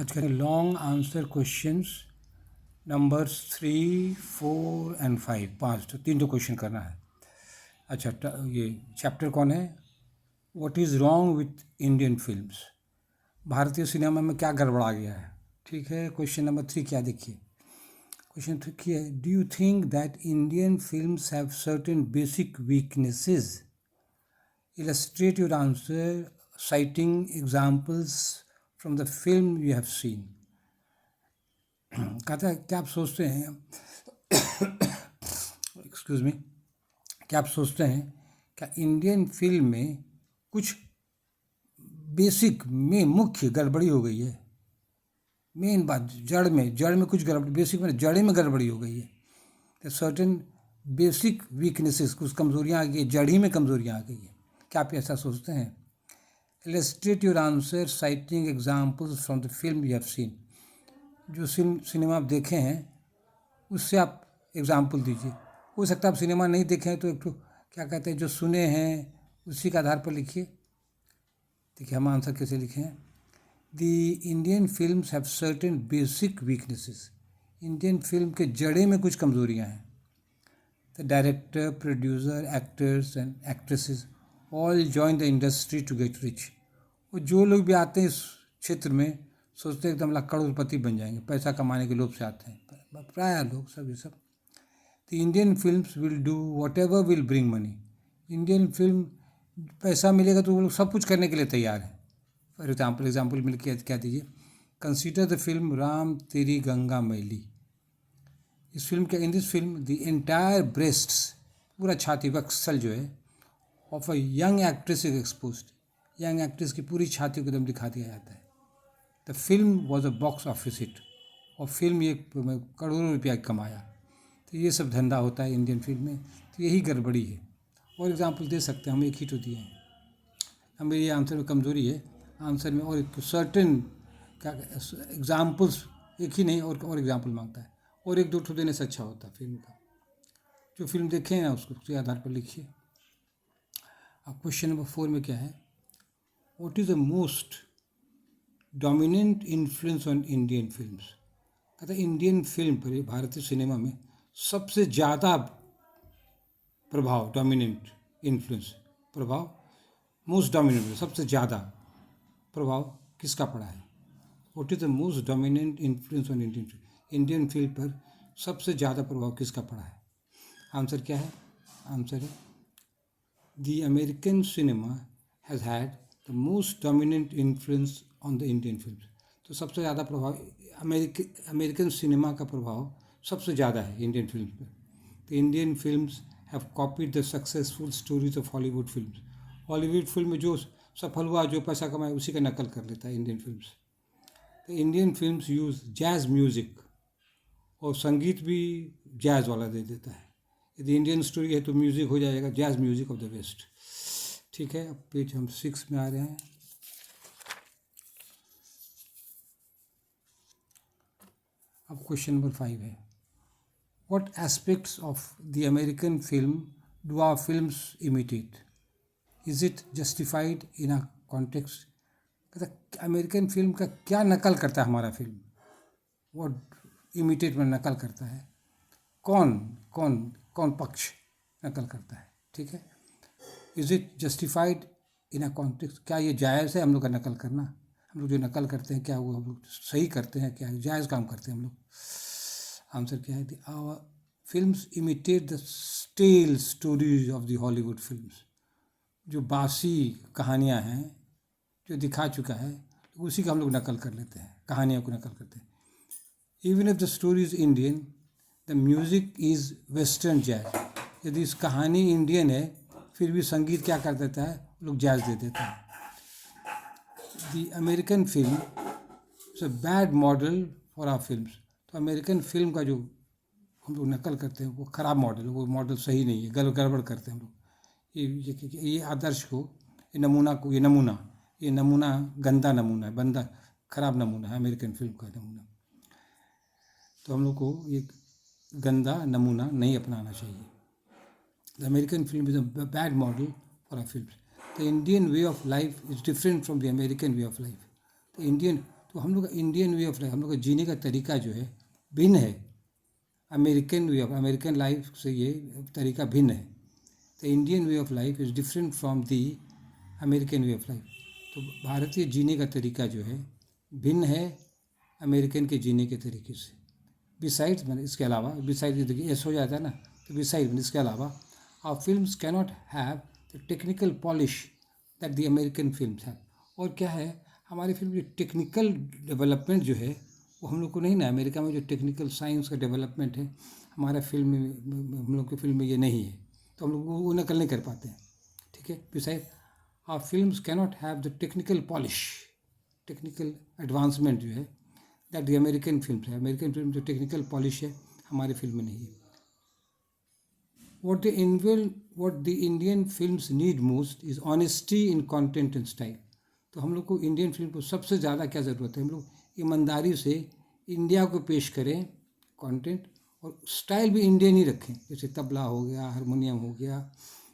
आज का long answer questions numbers 3, 4 and 5, 5 तो 3 क्वेश्चन करना है। अच्छा, ये चैप्टर कौन है? What is wrong with Indian films? भारतीय सिनेमा में क्या गड़बड़ा गया है? ठीक है, क्वेश्चन नंबर 3 क्या देखिए। क्वेश्चन 3 है, do you think that Indian films have certain basic weaknesses? Illustrate your answer citing examples from the film you have seen. कहता है क्या आप सोचते हैं, एक्सक्यूज मी, क्या आप सोचते हैं क्या इंडियन फिल्म में कुछ बेसिक में मुख्य गड़बड़ी हो गई है? मेन बात जड़ में कुछ गड़बड़ी, बेसिक में जड़ में गड़बड़ी हो गई है। सर्टेन बेसिक वीकनेसेस, कुछ कमजोरियाँ आ गई, जड़ ही में कमजोरियाँ आ गई है। क्या आप ऐसा सोचते हैं? Illustrate your answer citing examples from the film you have seen. जो सिनेमा आप देखे हैं उससे आप एग्जाम्पल दीजिए। हो सकता है आप सिनेमा नहीं देखे हैं तो एक तो क्या कहते हैं, जो सुने हैं उसी के आधार पर लिखिए। देखिए हम आंसर कैसे लिखे हैं। The Indian films have certain basic weaknesses. Indian film के जड़े में कुछ कमजोरियां हैं। द director, producer, actors and actresses all join the industry to get rich. और जो लोग भी आते हैं इस क्षेत्र में सोचते हैं एकदम करोड़पति बन जाएंगे, पैसा कमाने के लोभ से आते हैं प्राय लोग सब ये सब। The Indian films will do what ever will bring money. Indian film पैसा मिलेगा तो वो लोग सब कुछ करने के लिए तैयार हैं। फॉर एग्जाम्पल मिल के क्या दीजिए। कंसिडर द फिल्म राम तेरी गंगा मैली। इस फिल्म के in this film the entire breasts, पूरा छाती वक्सल जो है, of a young actress is exposed. Young actress की पूरी छाती को एकदम दिखा दिया जाता है। The film was a box office hit. और फिल्म ये करोड़ों रुपया कमाया। तो ये सब धंधा होता है इंडियन फिल्म में, तो यही गड़बड़ी है। और एग्जाम्पल दे सकते हैं, हम एक ही तो दिए हैं। हमें ये आंसर में कमज़ोरी है, आंसर में और एक सर्टेन क्या एग्जाम्पल्स, एक ही नहीं और एग्जाम्पल मांगता है, और एक दो ठो देने से अच्छा होता है फिल्म का। जो फिल्म देखे हैं ना उसके आधार पर लिखिए। अब क्वेश्चन नंबर 4 में क्या है, what is the most dominant influence on Indian films? कहता है इंडियन फिल्म पर, भारतीय सिनेमा में सबसे ज़्यादा प्रभाव, डोमिनेंट इन्फ्लुएंस, प्रभाव, मोस्ट डोमिनेंट, सबसे ज़्यादा प्रभाव किसका पड़ा है? What is the most dominant influence on Indian film? Indian film पर सबसे ज़्यादा प्रभाव किसका पड़ा है? आंसर क्या है? आंसर है the American cinema has had the most dominant influence on the Indian film. तो सबसे ज़्यादा प्रभाव अमेरिकन सिनेमा का प्रभाव सबसे ज़्यादा है इंडियन फिल्म पर। The Indian films have copied the successful stories of Hollywood films. Hollywood film में जो सफल हुआ, जो पैसा कमाया, उसी का नकल कर लेता है Indian films. The Indian films use jazz music, और संगीत भी जैज़ वाला दे देता है। यदि इंडियन स्टोरी है तो म्यूज़िक हो जाएगा jazz music of the west. ठीक है, अब पेज हम 6 में आ रहे हैं। अब क्वेश्चन नंबर 5 है, what aspects of the American film do our films imitate? Is it justified in a context? कहता अमेरिकन फिल्म का क्या नकल करता है हमारा फिल्म? व्हाट इमिटेट में नकल करता है, कौन कौन कौन पक्ष नकल करता है? ठीक है, is it justified in a context, क्या ये जायज़ है हम लोग का नकल करना? हम लोग जो नकल करते हैं क्या वो हम लोग सही करते हैं, क्या जायज़ काम करते हैं हम लोग? आंसर क्या है, our films imitate the stale stories of the Hollywood films. जो बासी कहानियाँ हैं, जो दिखा चुका है, तो उसी का हम लोग नकल कर लेते हैं, कहानियों को नकल करते हैं। Even if the story is Indian, the music is western jazz. यदि इस कहानी इंडियन है फिर भी संगीत क्या कर देता है, लोग जैज दे देता है। The American film is a bad model for our films. तो अमेरिकन फिल्म का जो हम लोग नकल करते हैं वो ख़राब मॉडल है, वो मॉडल सही नहीं है, गड़बड़ करते हैं हम लोग। ये आदर्श को, ये नमूना गंदा नमूना है, बंदा खराब नमूना है अमेरिकन फिल्म का नमूना। तो हम लोग को ये गंदा नमूना नहीं अपनाना चाहिए। The American film is a bad model for a film. The Indian way of life is different from the American way of life. The Indian तो हम लोग का इंडियन वे ऑफ लाइफ, हम लोग का जीने का तरीका जो है भिन्न है। अमेरिकन लाइफ से ये तरीका भिन्न है। The Indian way of life is different from the American way of life. तो भारतीय जीने का तरीका जो है भिन्न है अमेरिकन के जीने के तरीके से। बिसाइड्स मैंने इसके अलावा, बिसाइड देखिए एस हो जाता है ना, तो बिसाइड मैंने इसके अलावा our films cannot have the technical polish that the American films have. और क्या है, हमारी फिल्म की टेक्निकल डेवलपमेंट जो है वो हम लोग को नहीं ना, अमेरिका में जो टेक्निकल साइंस का डेवलपमेंट है हमारा फिल्म में, हम लोग की फिल्म में ये नहीं है, तो हम लोग वो नकल नहीं कर पाते हैं। ठीक है, beside our films cannot have the technical polish, technical advancement जो है दैट द अमेरिकन फिल्म है। अमेरिकन फिल्म जो टेक्निकल पॉलिश है हमारी फिल्म में नहीं है। what the Indian films need most is honesty in content and style। तो हम लोग को इंडियन फिल्म को सबसे ज़्यादा क्या ज़रूरत है, हम लोग ईमानदारी से इंडिया को पेश करें कंटेंट, और स्टाइल भी इंडियन ही रखें। जैसे तबला हो गया, हारमोनियम हो गया,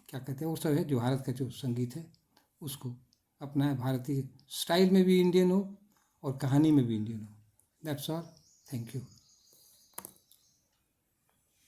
क्या कहते हैं वो सब है जो भारत का जो संगीत है उसको अपना है, भारतीय स्टाइल में भी इंडियन हो और कहानी में भी इंडियन हो। That's all, thank you.